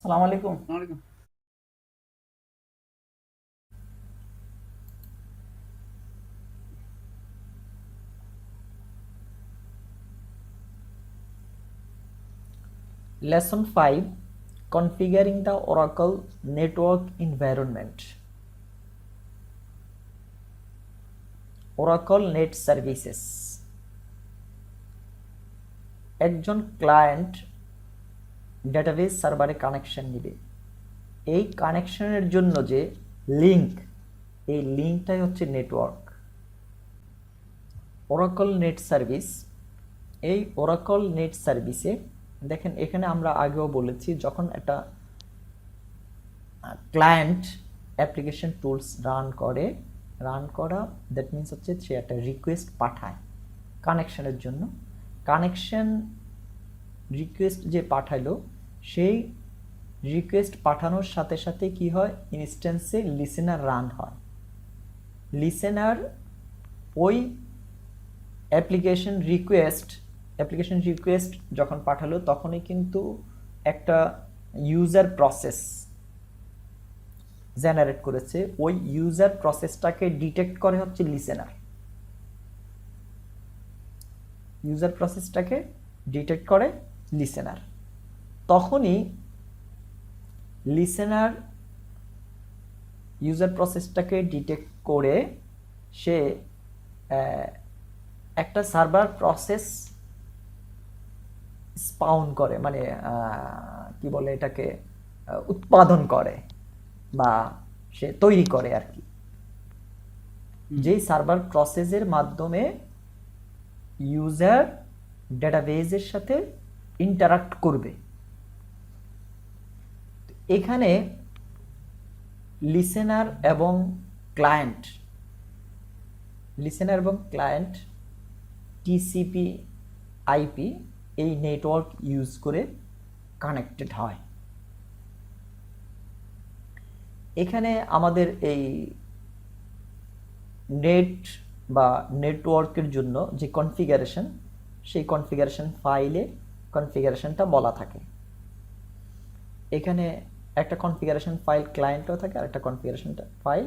সালাম আলাইকুম। ওয়ালাইকুম। Lesson 5, Configuring the Oracle Network Environment. Oracle Net Services. একজন ক্লায়েন্ট ডেটাবেস সার্ভারে কানেকশন নেবে। এই কানেকশনের জন্য যে লিংক, এই লিংকটাই হচ্ছে নেটওয়ার্ক। ওরাকল নেট সার্ভিস, এই ওরাকল নেট সার্ভিসে দেখেন এখানে আমরা আগেও বলেছি, যখন একটা ক্লায়েন্ট অ্যাপ্লিকেশন টুলস রান করা দ্যাট মিনস হচ্ছে সে একটা রিকোয়েস্ট পাঠায় কানেকশনের জন্য। কানেকশন রিকোয়েস্ট যে পাঠাইলো, সেই রিকোয়েস্ট পাঠানোর সাথে সাথে কি হয়, ইনস্ট্যান্সে লিসেনার রান হয়। লিসেনার ওই অ্যাপ্লিকেশন রিকোয়েস্ট যখন পাঠালো তখনই কিন্তু একটা ইউজার প্রসেস জেনারেট করেছে। ওই ইউজার প্রসেসটাকে ডিটেক্ট করে হচ্ছে লিসেনার। ইউজার প্রসেসটাকে ডিটেক্ট করে লিসেনার। তখনই লিসেনার ইউজার প্রসেসটাকে ডিটেক্ট করে সে একটা সার্ভার প্রসেস স্পাউন করে, মানে কি বলে এটাকে, উৎপাদন করে বা সে তৈরি করে আর কি, যেই সার্ভার প্রসেসের মাধ্যমে ইউজার ডেটাবেজের সাথে ইন্টারাক্ট করবে। এখানে লিসেনার এবং ক্লায়েন্ট টিসিপি আইপি এই নেটওয়ার্ক ইউজ করে কানেক্টেড হয়। এখানে আমাদের এই নেট বা নেটওয়ার্কের জন্য যে কনফিগারেশন, সেই কনফিগারেশন ফাইলে কনফিগারেশনটা বলা থাকে। এখানে একটা কনফিগারেশন ফাইল ক্লায়েন্টেও থাকে আর একটা কনফিগারেশন ফাইল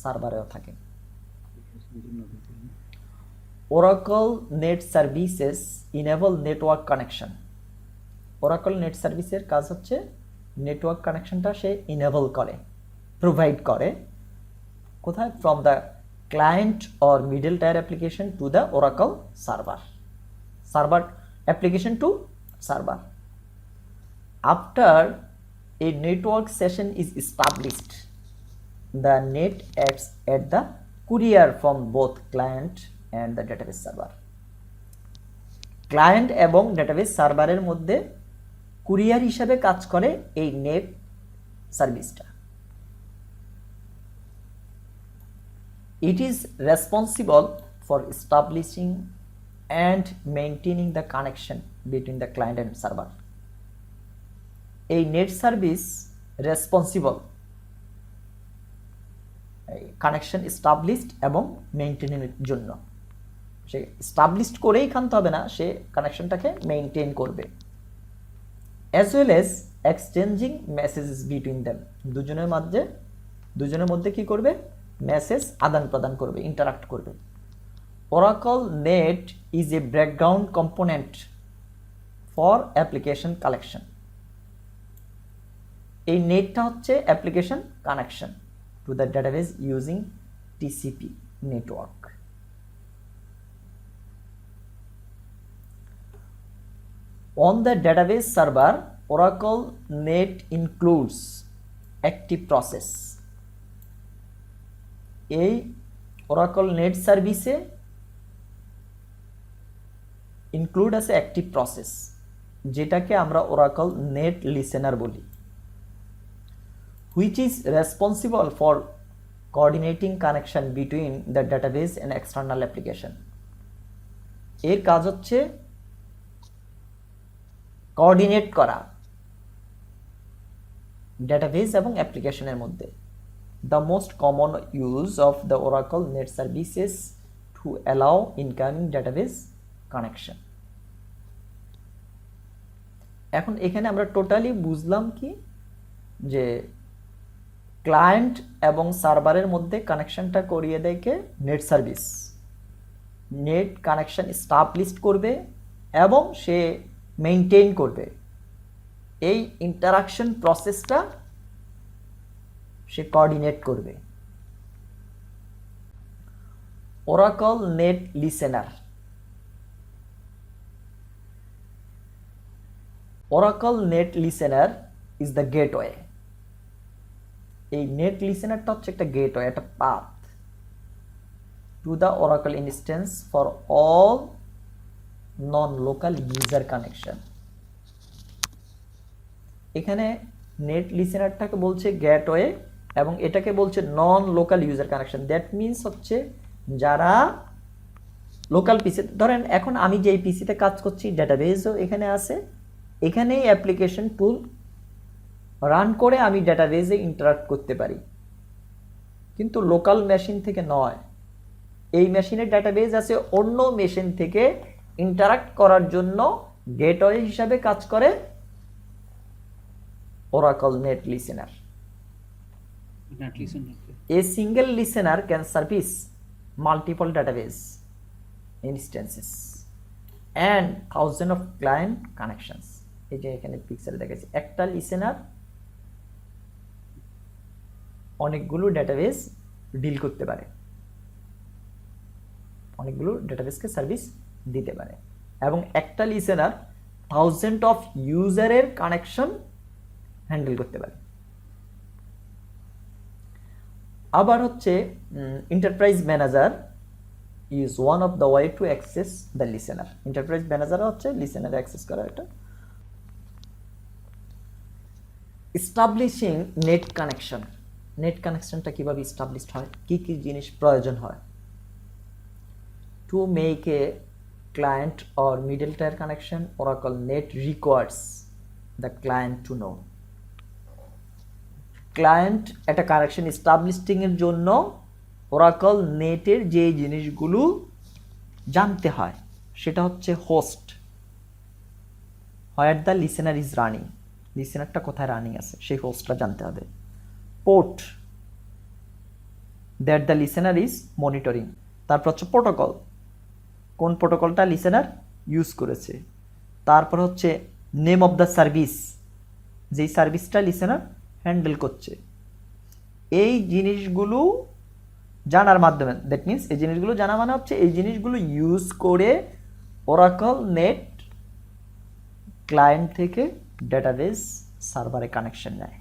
সার্ভারেও থাকে। Oracle Net Services enable network connection. Oracle Net Services কাজ হচ্ছে নেটওয়ার্ক কানেকশনটা সে ইনেবল করে, প্রোভাইড করে। কোথায়? From the client or middle tier application to the Oracle server application to server. After a network session is established, the net acts at the courier from both client and the database server. Client এবং database সার্ভারের মধ্যে courier হিসাবে কাজ করে এই net সার্ভিসটা। It is responsible for establishing and maintaining the connection between the client and server. এই net service responsible connection established এবং মেইনটেনের জন্য। সে এস্টাবলিশড করেই খানতে হবে না, সে কানেকশনটাকে মেইনটেইন করবে। As well as exchanging messages between them, দুজনের মধ্যে কি করবে, মেসেজ আদান প্রদান করবে, ইন্টারাক্ট করবে। Oracle Net is a background component for application collection. এই নেটটা হচ্ছে application connection to the database using TCP network. On the database server, Oracle Net includes active process. এই Oracle Net সার্ভিসে ইনক্লুড আছে অ্যাক্টিভ প্রসেস, যেটাকে আমরা Oracle Net listener বলি, which is responsible for coordinating connection between the database and external application. এর কাজ হচ্ছে coordinate করা ডেটাবেস এবং অ্যাপ্লিকেশনের মধ্যে। The most common use of the Oracle Net Services to allow incoming database connection. এখন এখানে আমরা টোটালি বুঝলাম কি, যে ক্লায়েন্ট এবং সার্ভারের মধ্যে কানেকশনটা করিয়ে দেয় কে? Net service. Net connection establish করবে এবং সে মেইনটেইন করবে। এই ইন্টারাকশন প্রসেসটা সে কোঅর্ডিনেট করবে। Oracle net listener. Oracle net listener is the gateway. এই নেট লিসেনারটা হচ্ছে একটা গেটওয়ে, একটা path to the Oracle instance for all non local user connection. এখানে নেট লিসেনারটাকে বলছে গেটওয়ে এবং এটাকে বলছে non local user connection. That means হচ্ছে যারা লোকাল পিসি, ধরেন এখন আমি যেই পিসিতে কাজ করছি ডেটাবেসও এখানে আছে, এখানেই অ্যাপ্লিকেশন টুল রান করে আমি ডেটাবেসে ইন্টারাক্ট করতে পারি, কিন্তু লোকাল মেশিন থেকে নয়। এই মেশিনের ডেটাবেস আছে, অন্য মেশিন থেকে ইন্টারাক্ট করার জন্য গেটওয়ে হিসাবে কাজ করে Oracle net listener. A single listener can service multiple database instances and thousands of client connections. এই যে এখানে পিকচারে দেখাচ্ছি, একটা লিসেনার অনেকগুলো ডেটাবেস ডিল করতে পারে, অনেকগুলো ডেটাবেসকে সার্ভিস দিতে পারে, এবং একটা লিসেনার থাউজেন্ড অফ ইউজারের কানেকশন হ্যান্ডেল করতে পারে। আবার হচ্ছে enterprise manager is one of the way to access the listener. Enterprise manager হচ্ছে লিসেনার অ্যাক্সেস করা। এটা এস্টাবলিশিং নেট কানেকশন। নেট কানেকশনটা কিভাবে এস্টাবলিশড হয়, কি কি জিনিস প্রয়োজন হয়? To make a client or middle tyre connection, Oracle net requires the client to know. Client একটা কানেকশন এস্টাবলিশিং এর জন্য ওরাকল নেটের যে জিনিসগুলো জানতে হয় সেটা হচ্ছে host, where the listener is running, লিসেনারটা কোথায় রানিং আছে সেই হোস্টটা জানতে হবে। Port, that the listener is monitoring. তারপর হচ্ছে প্রোটোকল, কোন প্রোটোকলটা লিসেনার ইউজ করেছে। তারপর হচ্ছে নেম অফ দ্য সার্ভিস, যেই সার্ভিসটা লিসেনার হ্যান্ডেল করছে। এই জিনিসগুলো জানার মাধ্যমে, দ্যাট মিনস এই জিনিসগুলো জানা মানে হচ্ছে এই জিনিসগুলো ইউজ করে ওরাকল নেট ক্লায়েন্ট থেকে ডেটাবেস সার্ভারে কানেকশন নেয়,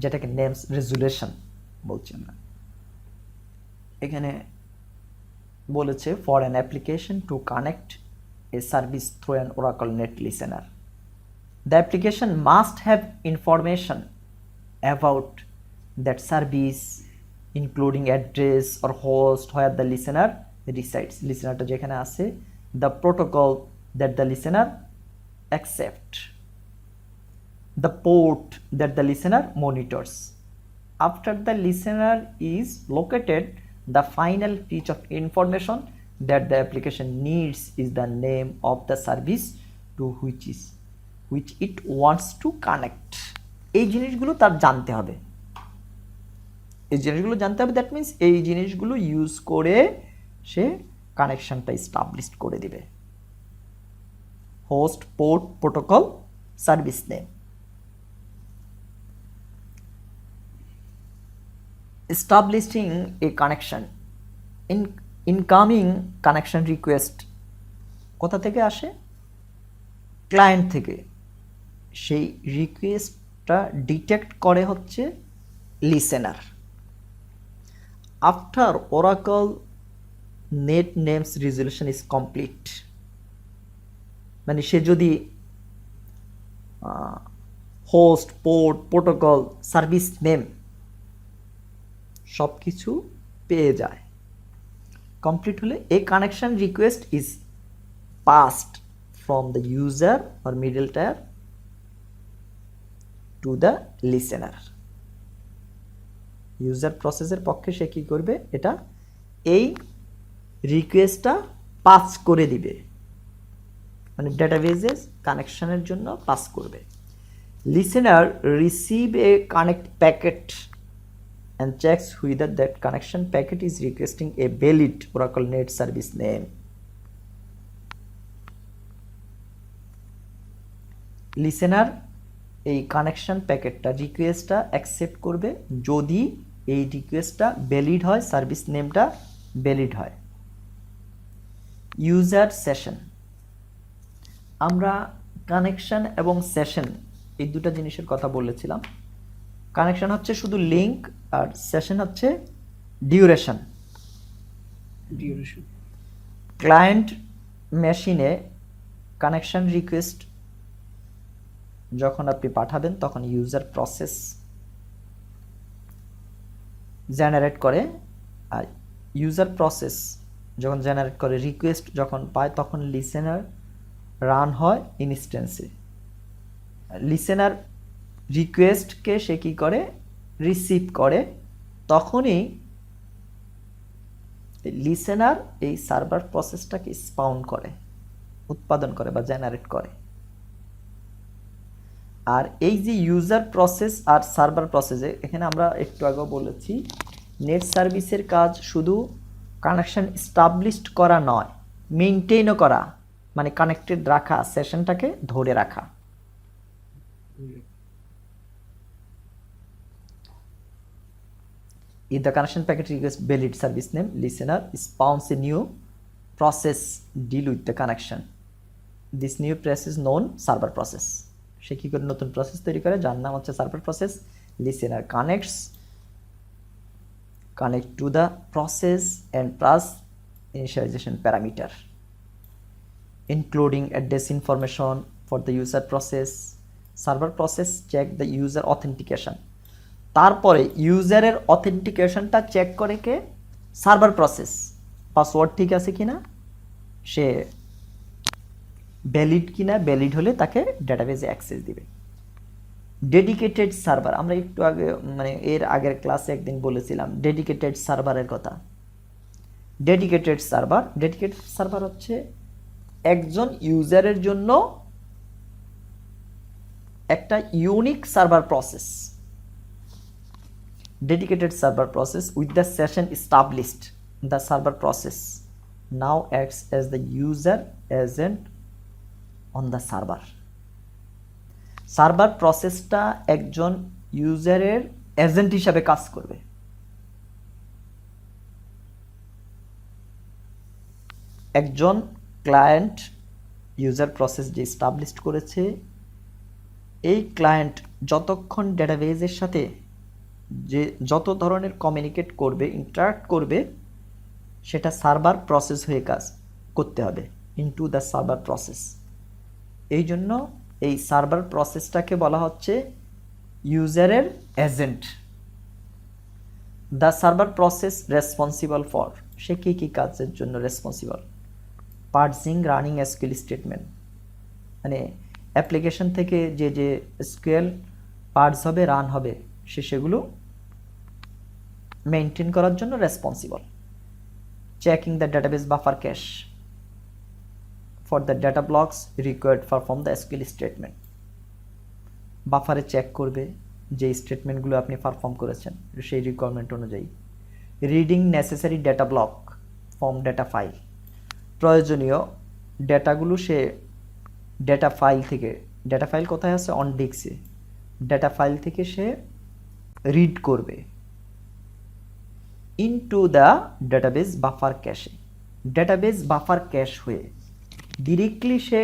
যেটাকে নেমস রেজুলেশন বলছি আমরা। এখানে বলেছে for an application to connect a service through an Oracle net listener, the application must have information about that service including address or host where the listener resides, listener টা যেখানে আছে, the protocol that the listener accept, the port that the listener monitors. After the listener is located, the final piece of information that the application needs is the name of the service to which it wants to connect. এই জিনিসগুলো তার জানতে হবে, এই জিনিসগুলো জানতে হবে। That means এই জিনিসগুলো ইউজ করে সে কানেকশনটা এস্টাবলিশ করে দিবে। Host, port, protocol, service name. Establishing a connection, incoming connection request কোথা থেকে আসে? ক্লায়েন্ট থেকে। সেই রিকোয়েস্টটা ডিটেক্ট করে হচ্ছে listener. After Oracle net names resolution is complete, মানে সে যদি host, port, protocol, service name সব কিছু পেয়ে যায়, কমপ্লিট হলে a connection request is passed from the user or middle tier to the listener. User প্রসেসের পক্ষে সে কি করবে, এটা এই রিকোয়েস্টটা পাস করে দিবে, মানে ডেটাবেসে কানেকশনের জন্য পাস করবে। listener receive a connect packet and checks whether that connection packet is requesting a valid Oracle Net Service name. Listener এই কানেকশন প্যাকেটটা রিকোয়েস্টটা অ্যাকসেপ্ট করবে যদি এই রিকোয়েস্টটা ভ্যালিড হয়, সার্ভিস নেমটা ভ্যালিড হয়। ইউজার সেশন, আমরা কানেকশন এবং সেশন এই দুটো জিনিসের কথা বলেছিলাম। কানেকশন হচ্ছে শুধু লিঙ্ক আর সেশন হচ্ছে ডিউরেশন। ক্লায়েন্ট মেশিনে কানেকশন রিকোয়েস্ট যখন আপনি পাঠাবেন তখন ইউজার প্রসেস জেনারেট করে, আর ইউজার প্রসেস যখন জেনারেট করে রিকোয়েস্ট যখন পায় তখন লিসেনার রান হয় ইনস্ট্যান্সে। লিসেনার রিকোয়েস্টকে সে কী করে, রিসিভ করে, তখনই লিসেনার এই সার্ভার প্রসেসটাকে স্পাউন্ড করে, উৎপাদন করে বা জেনারেট করে। আর এই যে ইউজার প্রসেস আর সার্ভার প্রসেসে, এখানে আমরা একটু আগেও বলেছি নেট সার্ভিসের কাজ শুধু কানেকশন এস্টাবলিশড করা নয়, মেইনটেইনও করা, মানে কানেক্টেড রাখা, সেশনটাকে ধরে রাখা। If the connection packet requests valid service name, listener spawns a new process deal with the connection. This new process is known server process. সে কি করে নতুন প্রসেস তৈরি করে যার নাম হচ্ছে server process. Listener connect to the process and pass initialization parameter including address information for the user process. Server process check the user authentication, তারপরে ইউজারের অথেন্টিকেশনটা check করে কে, সার্ভার প্রসেস, পাসওয়ার্ড ঠিক আছে কিনা, সে ভ্যালিড কিনা, ভ্যালিড হলে তাকে ডেটাবেজে অ্যাক্সেস দিবে। Dedicated server, আমরা একটু আগে মানে এর আগের ক্লাসে একদিন বলেছিলাম ডেডিকেটেড সার্ভারের কথা। ডেডিকেটেড সার্ভার হচ্ছে একজন ইউজারের জন্য একটা unique server process. Dedicated server process with the session established, the server process now acts as the user agent on the server. Server প্রসেসটা একজন ইউজারের এজেন্ট হিসাবে কাজ করবে। একজন ক্লায়েন্ট ইউজার প্রসেস যে এস্টাবলিশড করেছে, এই ক্লায়েন্ট যতক্ষণ ডেটাবেজের সাথে যে যত ধরনের কমিউনিকেট করবে, ইন্টারাক্ট করবে, সেটা সার্ভার প্রসেস হয়ে কাজ করতে হবে, ইনটু দ্য সার্ভার প্রসেস। এই জন্য এই সার্ভার প্রসেসটাকে বলা হচ্ছে ইউজারের agent. The server process responsible for, সে কী কী কাজের জন্য responsible? Parsing running SQL statement, মানে অ্যাপ্লিকেশন থেকে যে যে এসকিউএল পার্টস হবে, রান হবে, সে সেগুলো মেনটেন করার জন্য responsible. Checking the database buffer cache for the data blocks required perform the SQL statement, বাফারে চেক করবে যে স্টেটমেন্টগুলো আপনি পারফর্ম করেছেন সেই রিকোয়ারমেন্ট অনুযায়ী। Reading necessary data block from data file, প্রয়োজনীয় ডেটাগুলো সে ডেটা ফাইল থেকে, ডেটা ফাইল কোথায় আছে? অন ডিস্কে, ডেটা ফাইল থেকে সে রিড করবে ইনটু দ্য ডেটাবেস বাফার ক্যাশে। ডেটাবেস বাফার ক্যাশ হয়ে ডিরেক্টলি সে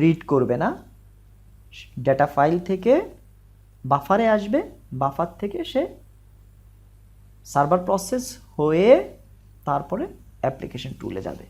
রিড করবে না, ডেটা ফাইল থেকে বাফারে আসবে, বাফার থেকে সে সার্ভার প্রসেস হয়ে তারপরে অ্যাপ্লিকেশন টুলে যাবে।